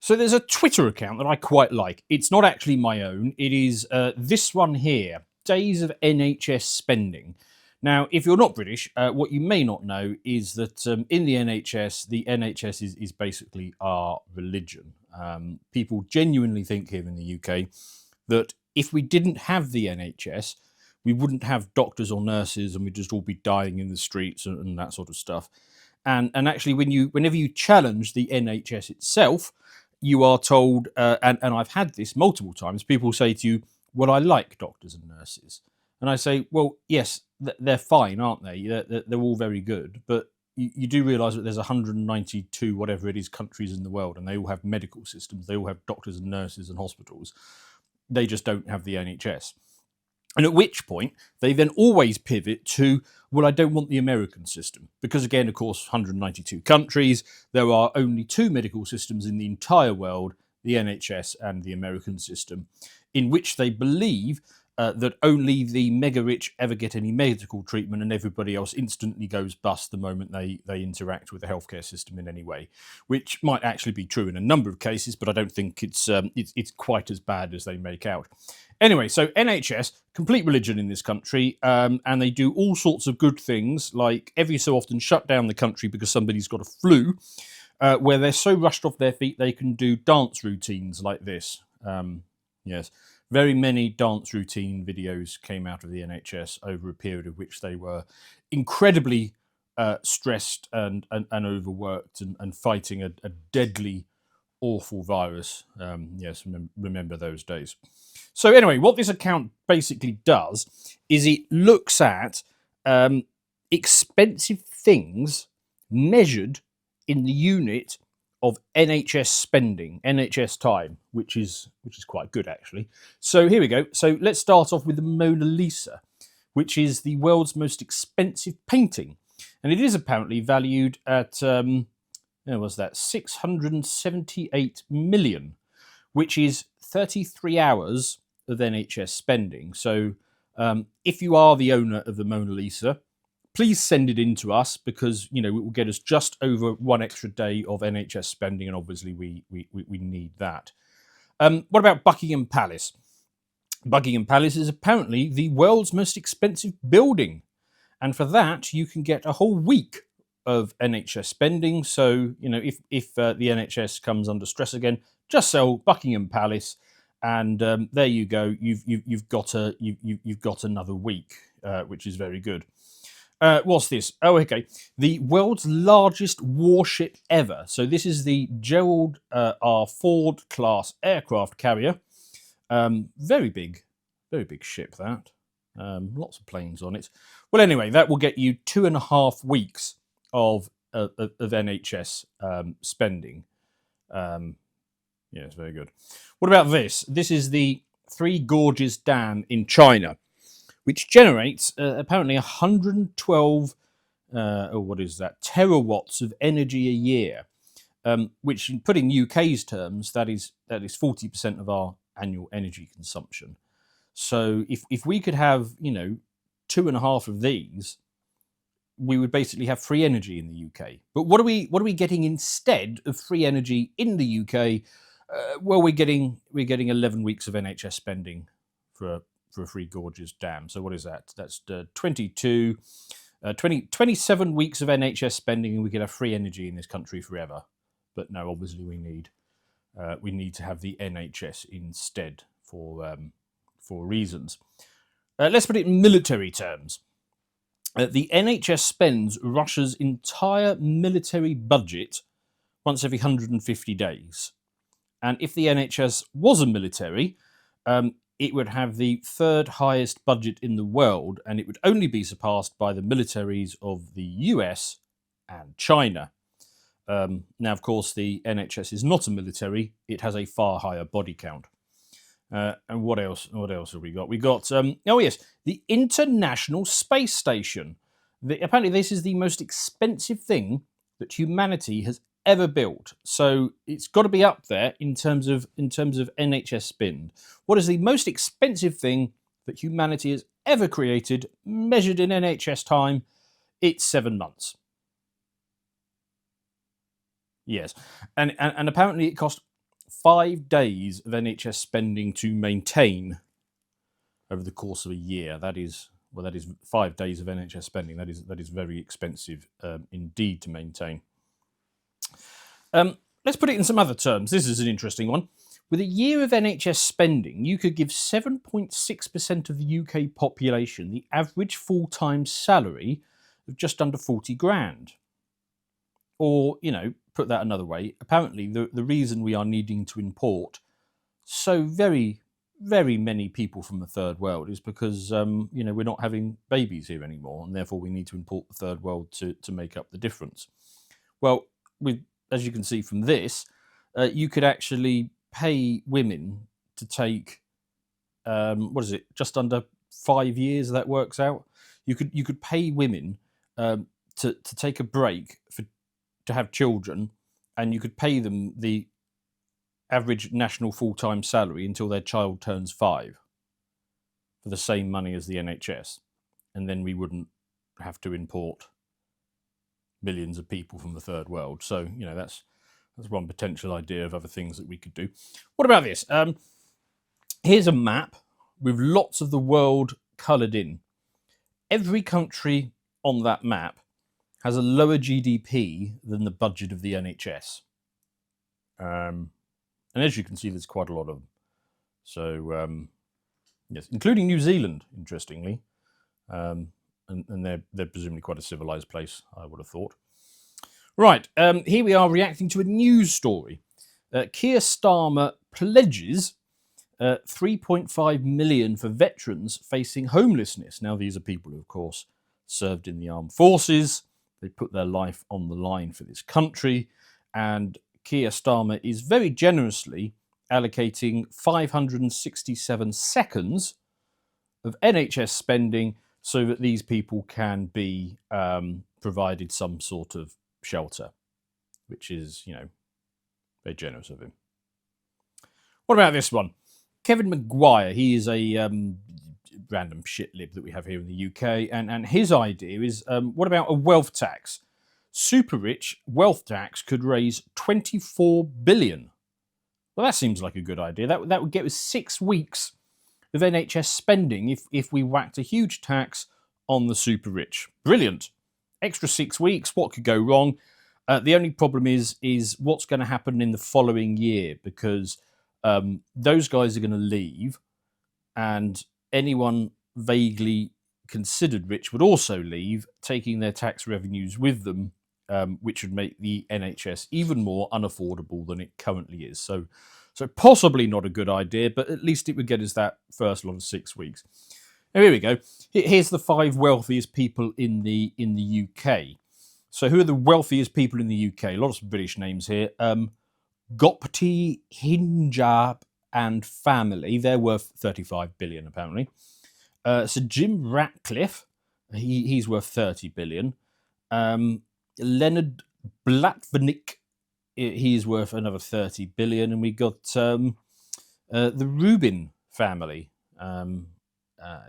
So there's a Twitter account that I quite like. It's not actually my own. It is this one here, Days of NHS Spending. Now, if you're not British, what you may not know is that in the NHS is basically our religion. People genuinely think here in the UK that if we didn't have the NHS, we wouldn't have doctors or nurses, and we'd just all be dying in the streets and that sort of stuff. And actually, whenever you challenge the NHS itself, you are told, and I've had this multiple times, people say to you, well, I like doctors and nurses. And I say, well, yes, they're fine, aren't they? They're all very good. But you do realise that there's 192, whatever it is, countries in the world, and they all have medical systems. They all have doctors and nurses and hospitals. They just don't have the NHS. And at which point, they then always pivot to, well, I don't want the American system. Because again, of course, 192 countries, there are only two medical systems in the entire world, the NHS and the American system, in which they believe that only the mega rich ever get any medical treatment and everybody else instantly goes bust the moment they interact with the healthcare system in any way, which might actually be true in a number of cases, but I don't think it's quite as bad as they make out. Anyway, so NHS, complete religion in this country, and they do all sorts of good things, like every so often shut down the country because somebody's got a flu, where they're so rushed off their feet they can do dance routines like this. Yes, very many dance routine videos came out of the NHS over a period of which they were incredibly stressed and overworked and fighting a deadly, awful virus. Yes, remember those days. So anyway, what this account basically does is it looks at expensive things measured in the unit of NHS spending, NHS time, which is quite good actually. So here we go. So let's start off with the Mona Lisa, which is the world's most expensive painting, and it is apparently valued at was that 678 million, which is 33 hours of NHS spending. So if you are the owner of the Mona Lisa, please send it in to us, because it will get us just over one extra day of NHS spending, and obviously we need that. What about Buckingham Palace? Buckingham Palace is apparently the world's most expensive building, and for that you can get a whole week of NHS spending. So if the NHS comes under stress again, just sell Buckingham Palace, and there you go. You've got another week, which is very good. What's this? Oh, okay. The world's largest warship ever. So this is the Gerald R. Ford class aircraft carrier. Very big ship, that. Lots of planes on it. Well, anyway, that will get you 2.5 weeks of NHS spending. Yes, very good. What about this? This is the Three Gorges Dam in China, which generates apparently 112, what is that, terawatts of energy a year, which, put in UK's terms, that is 40% of our annual energy consumption. So if we could have 2.5 of these, we would basically have free energy in the UK. But what are we getting instead of free energy in the UK? Well, we're getting 11 weeks of NHS spending for a Three Gorges Dam. So what is that? That's 27 weeks of NHS spending, and we could have free energy in this country forever. But no, obviously we need to have the NHS instead for reasons. Let's put it in military terms. The NHS spends Russia's entire military budget once every 150 days. And if the NHS was a military, it would have the third highest budget in the world, and it would only be surpassed by the militaries of the US and China. Now, of course, the NHS is not a military. It has a far higher body count. And what else? What else have we got? We got, the International Space Station. Apparently, this is the most expensive thing that humanity has ever built. So it's got to be up there in terms of NHS spend. What is the most expensive thing that humanity has ever created, measured in NHS time? It's 7 months. Yes, and apparently it cost 5 days of NHS spending to maintain over the course of a year. That is 5 days of NHS spending. That is very expensive indeed to maintain. Let's put it in some other terms. This is an interesting one. With a year of NHS spending, you could give 7.6% of the UK population the average full-time salary of just under 40 grand. Or, put that another way, apparently the reason we are needing to import so very, very many people from the third world is because, we're not having babies here anymore, and therefore we need to import the third world to make up the difference. Well, as you can see from this, you could actually pay women to take, just under 5 years that works out. You could pay women to take a break to have children, and you could pay them the average national full-time salary until their child turns 5 for the same money as the NHS, and then we wouldn't have to import millions of people from the third world. So, that's one potential idea of other things that we could do. What about this? Here's a map with lots of the world coloured in. Every country on that map has a lower GDP than the budget of the NHS. And as you can see, there's quite a lot of them. So, yes, including New Zealand, interestingly. And they're presumably quite a civilised place, I would have thought. Right, here we are reacting to a news story. Keir Starmer pledges 3.5 million for veterans facing homelessness. Now, these are people who, of course, served in the armed forces. They put their life on the line for this country. And Keir Starmer is very generously allocating 567 seconds of NHS spending so that these people can be provided some sort of shelter, which is, very generous of him. What about this one? Kevin Maguire, he is a random shit lib that we have here in the UK, and his idea is, what about a wealth tax? Super rich wealth tax could raise 24 billion. Well, that seems like a good idea. That would get us 6 weeks of NHS spending if we whacked a huge tax on the super rich. Brilliant. Extra 6 weeks. What could go wrong? The only problem is what's going to happen in the following year, because those guys are going to leave, and anyone vaguely considered rich would also leave, taking their tax revenues with them, which would make the NHS even more unaffordable than it currently is. So possibly not a good idea, but at least it would get us that first lot of 6 weeks. Now, here we go. Here's the 5 wealthiest people in the UK. So who are the wealthiest people in the UK? Lots of British names here. Gopti, Hinjab and family. They're worth 35 billion, apparently. So Jim Ratcliffe, he's worth 30 billion. Leonard Blatvernick, he's worth another 30 billion. And we got the Rubin family.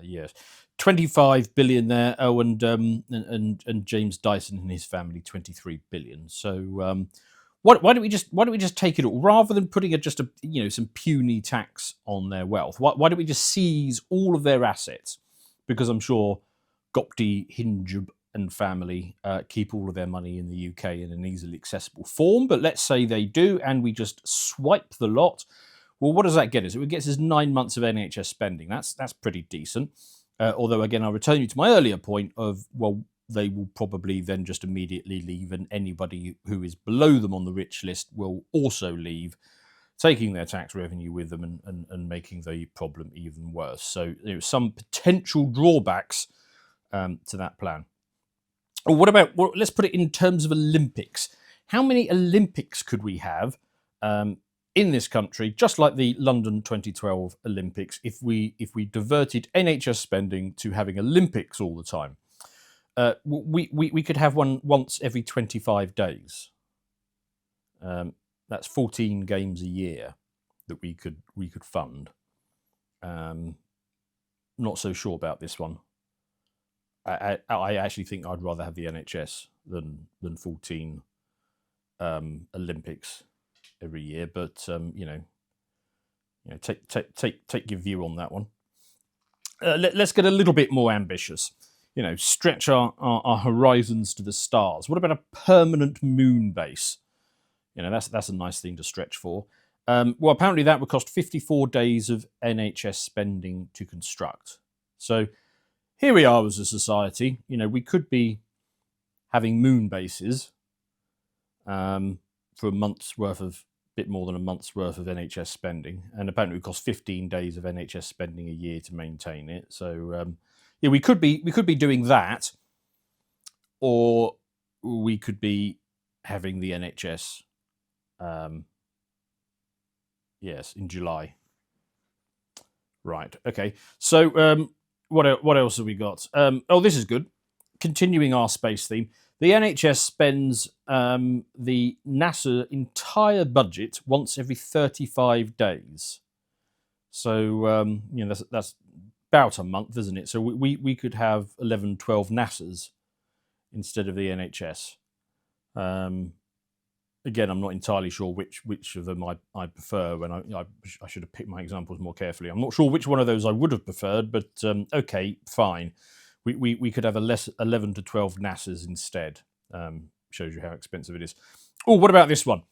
Yes, 25 billion there. Oh, and James Dyson and his family, 23 billion. So why don't we just take it all, rather than putting some puny tax on their wealth? Why don't we just seize all of their assets? Because I'm sure Gopti, Hinjab and family keep all of their money in the UK in an easily accessible form. But let's say they do, and we just swipe the lot. Well, what does that get us? It gets us 9 months of NHS spending. That's pretty decent. Although, again, I'll return you to my earlier point of, well, they will probably then just immediately leave, and anybody who is below them on the rich list will also leave, taking their tax revenue with them and making the problem even worse. So there are some potential drawbacks to that plan. Or let's put it in terms of Olympics. How many Olympics could we have in this country, just like the London 2012 Olympics, if we diverted NHS spending to having Olympics all the time? We could have one once every 25 days. That's 14 games a year that we could fund. Not so sure about this one. I actually think I'd rather have the NHS than 14 Olympics. every year, but take your view on that one. Let's get a little bit more ambitious. Stretch our horizons to the stars. What about a permanent moon base? That's a nice thing to stretch for. Well, apparently that would cost 54 days of NHS spending to construct. So here we are as a society. We could be having moon bases for a bit more than a month's worth of NHS spending, and apparently it would cost 15 days of NHS spending a year to maintain it. So we could be doing that, or we could be having the NHS. Yes, in July. Right. Okay. So what else have we got? This is good. Continuing our space theme, the NHS spends the NASA entire budget once every 35 days. So that's about a month, isn't it? So we could have 11, 12 NASAs instead of the NHS. Again, I'm not entirely sure which of them I prefer. When I should have picked my examples more carefully. I'm not sure which one of those I would have preferred, but okay, fine. We could have 11 to 12 NASAs instead. Shows you how expensive it is. Oh, what about this one?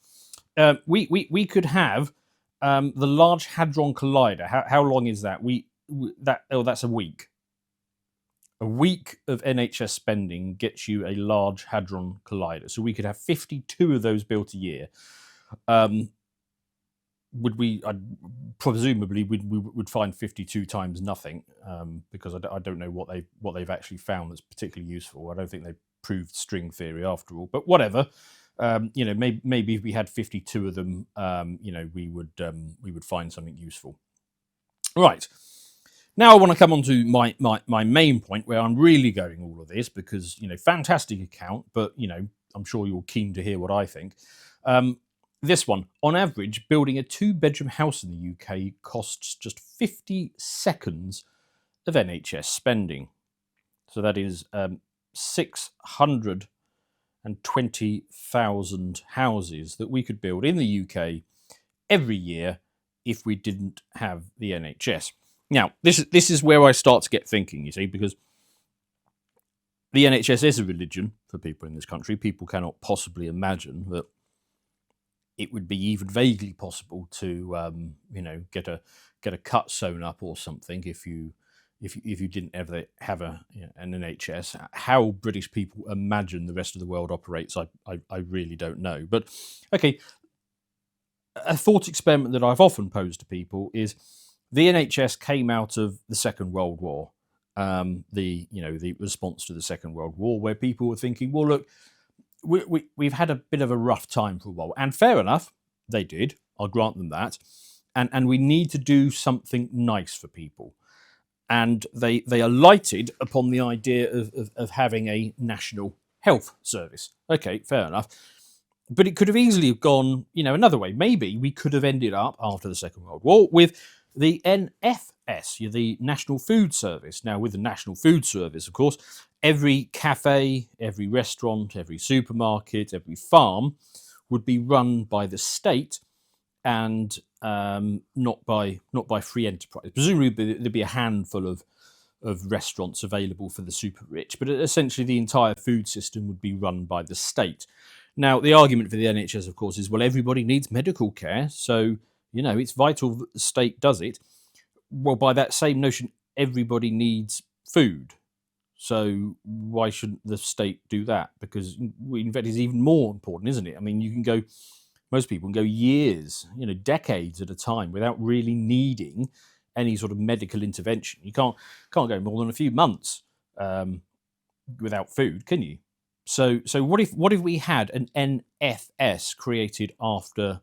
We could have the Large Hadron Collider. How long is that? That's a week. A week of NHS spending gets you a Large Hadron Collider. So we could have 52 of those built a year. Presumably we would find 52 times nothing, because I don't know what they've actually found that's particularly useful. I don't think they've proved string theory after all, but whatever. Maybe if we had 52 of them, we would find something useful. Right. Now I want to come on to my main point, where I'm really going all of this, because fantastic account, but I'm sure you're keen to hear what I think. This one, on average, building a 2-bedroom house in the UK costs just 50 seconds of NHS spending. So that is 620,000 houses that we could build in the UK every year if we didn't have the NHS. Now, this is where I start to get thinking, you see, because the NHS is a religion for people in this country. People cannot possibly imagine that it would be even vaguely possible to, get a cut sewn up or something if you didn't ever have an NHS. How British people imagine the rest of the world operates, I really don't know. But okay, a thought experiment that I've often posed to people is the NHS came out of the Second World War, the response to the Second World War, where people were thinking, well, look, we've had a bit of a rough time for a while, and fair enough, they did. I'll grant them that, and we need to do something nice for people, and they alighted upon the idea of having a national health service. Okay, fair enough. But it could have easily gone, another way. Maybe we could have ended up after the Second World War with the NFS, the National Food Service. Now, with the National Food Service, of course, every cafe, every restaurant, every supermarket, every farm would be run by the state and not by free enterprise. Presumably, there'd be a handful of restaurants available for the super rich, but essentially the entire food system would be run by the state. Now, the argument for the NHS, of course, is, well, everybody needs medical care, so it's vital that the state does it. Well, by that same notion, everybody needs food. So why shouldn't the state do that? Because in fact, it's even more important, isn't it? I mean, most people can go years, decades at a time without really needing any sort of medical intervention. You can't go more than a few months without food, can you? So what if we had an NFS created after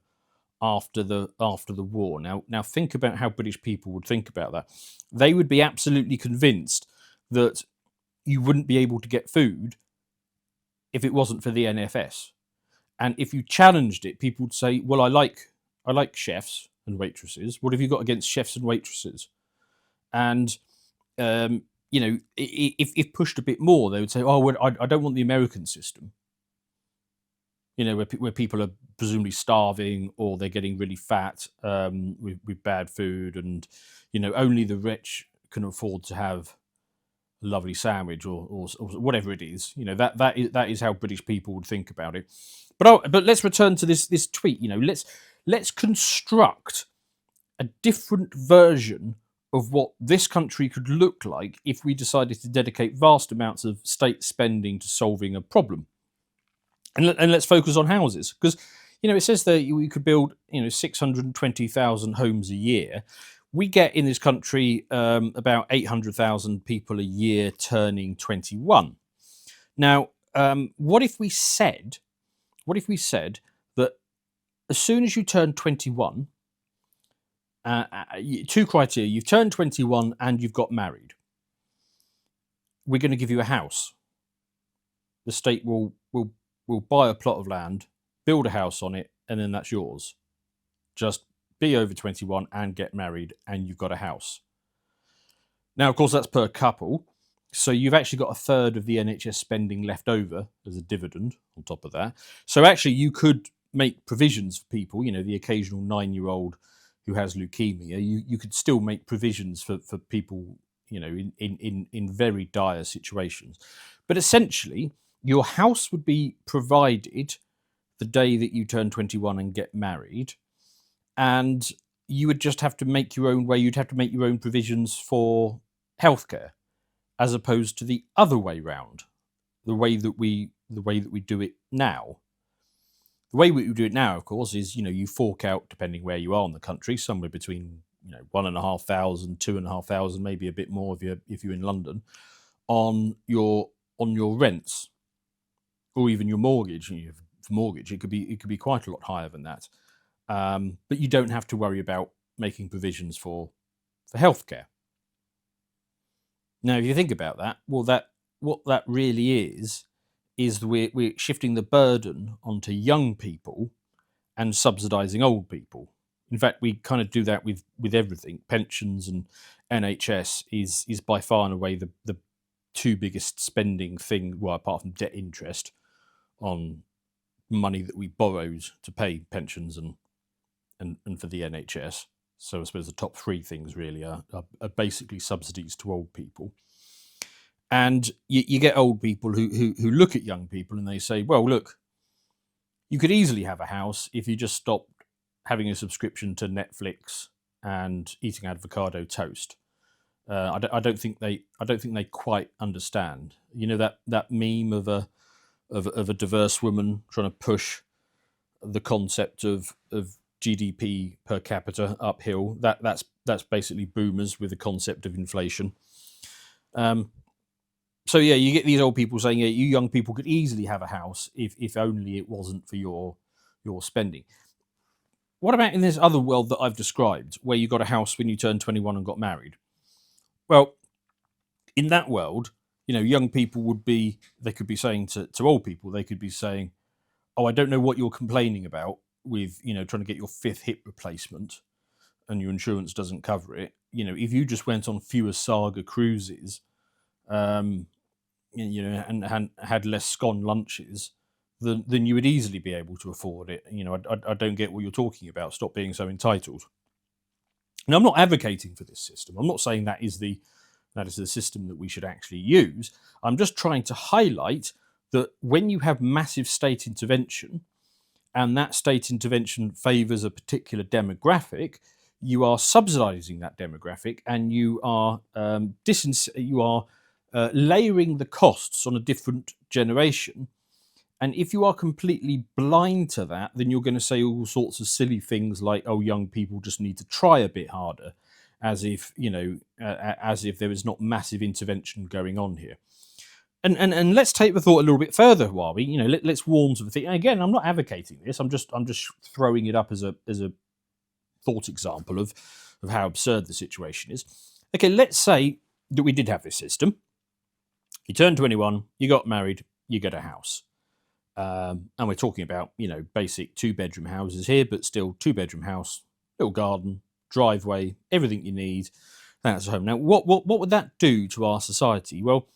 the war? Now think about how British people would think about that. They would be absolutely convinced that you wouldn't be able to get food if it wasn't for the NFS. And if you challenged it, people would say, well, I like chefs and waitresses. What have you got against chefs and waitresses? And if pushed a bit more, they would say, oh, well, I don't want the American system. where people are presumably starving or they're getting really fat with bad food, and only the rich can afford to have a lovely sandwich or whatever it is. That is how British people would think about it. But let's return to this tweet. Let's construct a different version of what this country could look like if we decided to dedicate vast amounts of state spending to solving a problem. And let's focus on houses, because it says that we could build 620,000 homes a year. We get in this country about 800,000 people a year turning 21. Now, what if we said that as soon as you turn 21, two criteria: you've turned 21 and you've got married. We're going to give you a house. The state will buy a plot of land, build a house on it, and then that's yours. Just be over 21 and get married, and you've got a house. Now, of course, that's per couple. So you've actually got a third of the NHS spending left over as a dividend on top of that. So actually, you could make provisions for people, the occasional 9-year-old who has leukemia. You could still make provisions for people, in very dire situations. But essentially, your house would be provided the day that you turn 21 and get married, and you would just have to make your own way. You'd have to make your own provisions for healthcare, as opposed to the other way round, the way that we do it now. The way we do it now, of course, is you fork out, depending where you are in the country, somewhere between 1,500, 2,500, maybe a bit more if you're in London, on your rents, or even your mortgage. For mortgage, it could be quite a lot higher than that. But you don't have to worry about making provisions for healthcare. Now, if you think about that, what that really is we're shifting the burden onto young people and subsidising old people. In fact, we kind of do that with everything. Pensions and NHS is by far and away the two biggest spending thing, well, apart from debt interest on money that we borrowed to pay pensions and for the NHS. So I suppose the top three things really are basically subsidies to old people. And you get old people who look at young people and they say, well, look, you could easily have a house if you just stopped having a subscription to Netflix and eating avocado toast. I don't think they quite understand. That meme of a diverse woman trying to push the concept of GDP per capita uphill. That's basically boomers with the concept of inflation. So yeah, you get these old people saying, yeah, you young people could easily have a house if only it wasn't for your spending. What about in this other world that I've described, where you got a house when you turned 21 and got married? Well, in that world, young people they could be saying to old people, they could be saying, oh, I don't know what you're complaining about with, trying to get your 5th hip replacement and your insurance doesn't cover it. If you just went on fewer Saga cruises, and had less scone lunches, then you would easily be able to afford it. I don't get what you're talking about. Stop being so entitled. Now, I'm not advocating for this system. I'm not saying that is the system that we should actually use. I'm just trying to highlight that when you have massive state intervention, and that state intervention favours a particular demographic, you are subsidising that demographic, and you are layering the costs on a different generation. And if you are completely blind to that, then you're going to say all sorts of silly things like, oh, young people just need to try a bit harder, as if there is not massive intervention going on here. And let's take the thought a little bit further, while we, let's warm to the thing. And again, I'm not advocating this. I'm just throwing it up as a thought example of how absurd the situation is. Okay, let's say that we did have this system. You turn 21, you got married, you get a house. And we're talking about, basic 2-bedroom houses here, but still 2-bedroom house, little garden, driveway, everything you need. That's a home. Now, what would that do to our society? Well,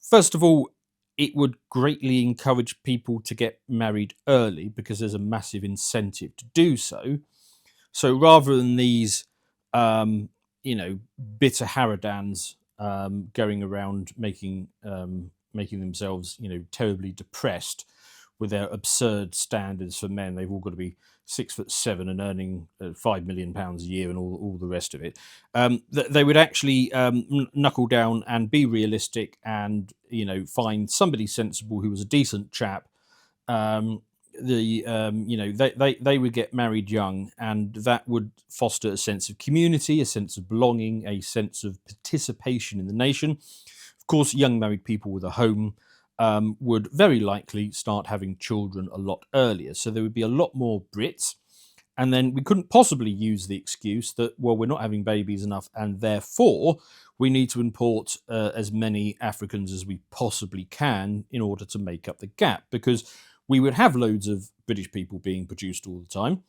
first of all, it would greatly encourage people to get married early because there's a massive incentive to do so. So rather than these, bitter harridans going around making themselves, terribly depressed with their absurd standards for men, they've all got to be 6'7" and earning £5 million a year and all the rest of it. They would actually knuckle down and be realistic, and find somebody sensible who was a decent chap. um, they would get married young, and that would foster a sense of community, a sense of belonging, a sense of participation in the nation. Of course, young married people with a home would very likely start having children a lot earlier, so there would be a lot more Brits. And then we couldn't possibly use the excuse that, well, we're not having babies enough, and therefore we need to import as many Africans as we possibly can in order to make up the gap, because we would have loads of British people being produced all the time,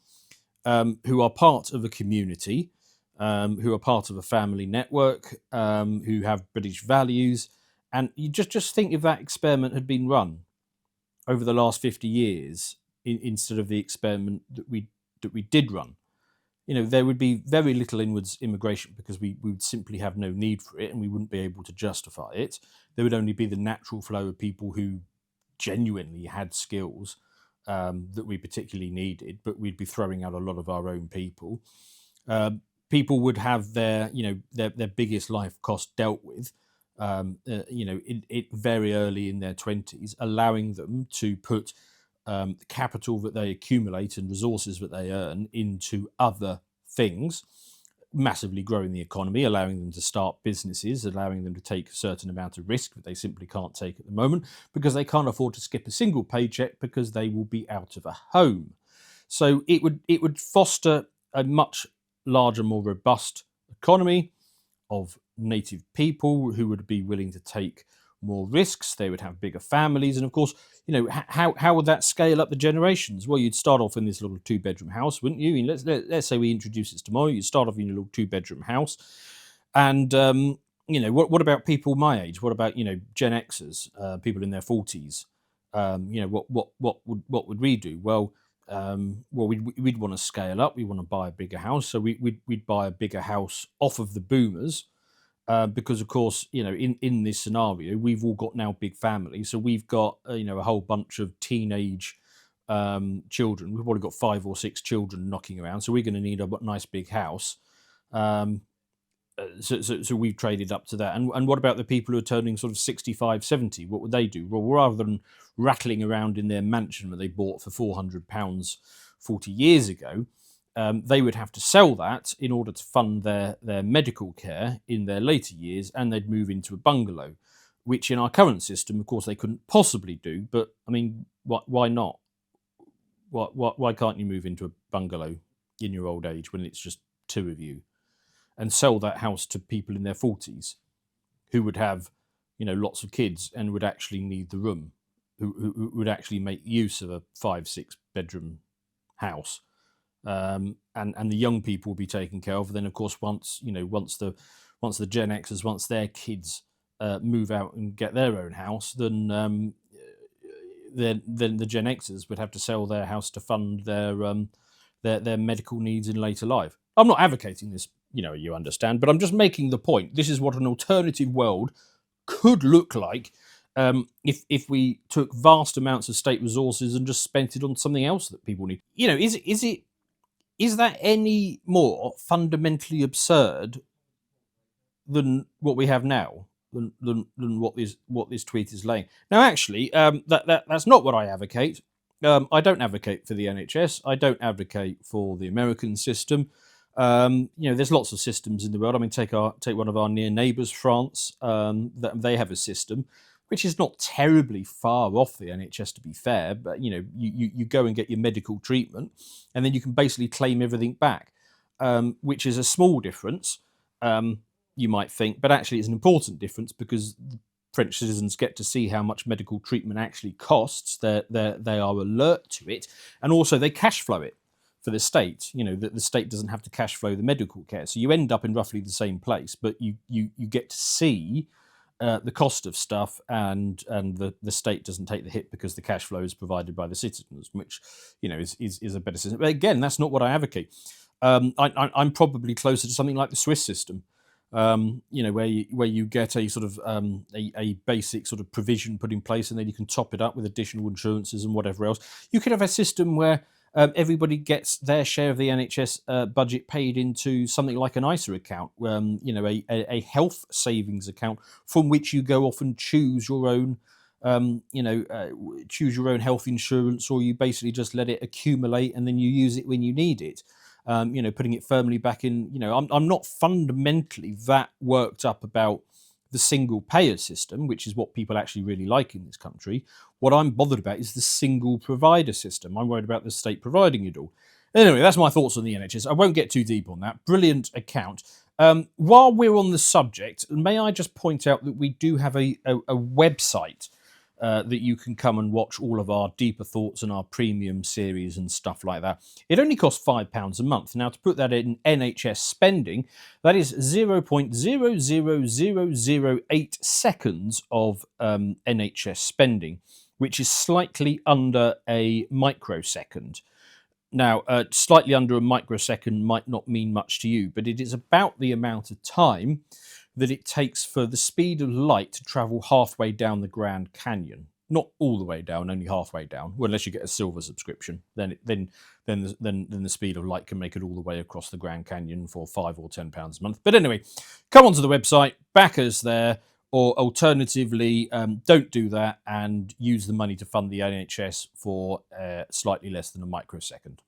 who are part of a community, who are part of a family network, who have British values. And you just think if that experiment had been run over the last 50 years instead of the experiment that we did run, there would be very little inwards immigration, because we would simply have no need for it and we wouldn't be able to justify it. There would only be the natural flow of people who genuinely had skills that we particularly needed, but we'd be throwing out a lot of our own people. People would have their biggest life cost dealt with, very early in their 20s, allowing them to put the capital that they accumulate and resources that they earn into other things, massively growing the economy, allowing them to start businesses, allowing them to take a certain amount of risk that they simply can't take at the moment because they can't afford to skip a single paycheck because they will be out of a home. So it would foster a much larger, more robust economy of native people who would be willing to take more risks. They would have bigger families, and of course, how would that scale up the generations? Well, you'd start off in this little 2-bedroom house, wouldn't you? And let's say we introduce this tomorrow. You'd start off in a little 2-bedroom house, and what about people my age? What about Gen Xers, people in their 40s? What would we do? Well, we'd want to scale up. We want to buy a bigger house, so we'd buy a bigger house off of the boomers. Because of course, in this scenario, we've all got now big families, so we've got a whole bunch of teenage children. We've probably got 5 or 6 children knocking around, so we're going to need a nice big house. So we've traded up to that. And what about the people who are turning sort of 65, 70? What would they do? Well, rather than rattling around in their mansion that they bought for £400 40 years ago, they would have to sell that in order to fund their medical care in their later years, and they'd move into a bungalow, which in our current system, of course, they couldn't possibly do. But I mean, why not? Why can't you move into a bungalow in your old age when it's just 2 of you, and sell that house to people in their 40s who would have lots of kids and would actually need the room, who would actually make use of a 5-6 bedroom house? And the young people will be taken care of. Then, of course, once the Gen Xers, once their kids move out and get their own house, then the Gen Xers would have to sell their house to fund their medical needs in later life. I'm not advocating this, you understand, but I'm just making the point. This is what an alternative world could look like if we took vast amounts of state resources and just spent it on something else that people need. Is that any more fundamentally absurd than what we have now, than what this tweet is laying? Now, actually, that's not what I advocate. I don't advocate for the NHS. I don't advocate for the American system. There's lots of systems in the world. I mean, take one of our near neighbours, France. They have a system which is not terribly far off the NHS, to be fair, but you go and get your medical treatment, and then you can basically claim everything back, which is a small difference, you might think, but actually it's an important difference because French citizens get to see how much medical treatment actually costs. They are alert to it, and also they cash flow it for the state. The state doesn't have to cash flow the medical care, so you end up in roughly the same place, but you get to see the cost of stuff, and the state doesn't take the hit because the cash flow is provided by the citizens, which is a better system. But again, that's not what I advocate. I'm probably closer to something like the Swiss system, where you get a sort of a basic sort of provision put in place, and then you can top it up with additional insurances and whatever else. You could have a system where everybody gets their share of the NHS budget paid into something like an ISA account, a health savings account from which you go off and choose your own. Choose your own health insurance, or you basically just let it accumulate and then you use it when you need it. Putting it firmly back in. I'm not fundamentally that worked up about the single payer system, which is what people actually really like in this country. What I'm bothered about is the single provider system. I'm worried about the state providing it all. Anyway, that's my thoughts on the NHS. I won't get too deep on that. Brilliant account. While we're on the subject, may I just point out that we do have a website that you can come and watch all of our deeper thoughts and our premium series and stuff like that. It only costs £5 a month. Now, to put that in NHS spending, that is 0.00008 seconds of NHS spending, which is slightly under a microsecond. Now, slightly under a microsecond might not mean much to you, but it is about the amount of time that it takes for the speed of light to travel halfway down the Grand Canyon. Not all the way down, only halfway down. Well, unless you get a silver subscription, then the speed of light can make it all the way across the Grand Canyon for £5 or £10 a month. But anyway, come onto the website, back us there, or alternatively, don't do that and use the money to fund the NHS for slightly less than a microsecond.